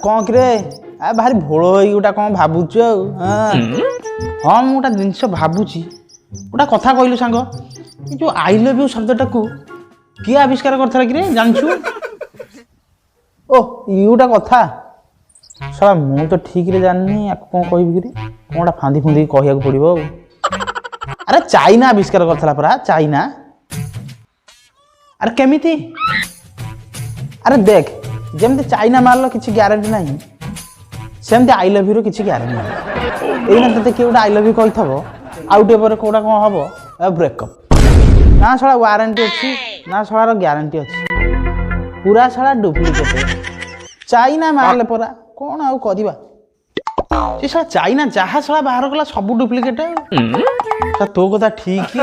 कौन कि भारी भोल गोटा कौन भावुच हाँ मुझे गोटा जिनस भावुची गोटा कथा कहलु सांग जो आई लव यू शब्दटा को किए आविष्कार करथला कि जानछु ओ ये गोटा कथा साला मु तो ठीक रे जाननी या कौन कहबी कि कौनटा फांदी फुंदी कहया पड़ो अरे चाइना आविष्कार करथला परा चाइना अरे केमिति अरे देख जमती चाइना मारल किसी ग्यारंटी नहीं सेमती आई लव यू किसी ग्यारंटी नहीं एना तते किए गोटे आई लव यू कही थबो आउटे पर कोडा कौन हम ब्रेकअप ना साला वारंटी अच्छी ना सालार ग्यारंटी अच्छी पूरा साला डुप्लिकेट चाइना मारले परा कौन आउ करबा से साला चाइना जहाँ साला बाहर कला सब डुप्लिकेट तो कथा ठीक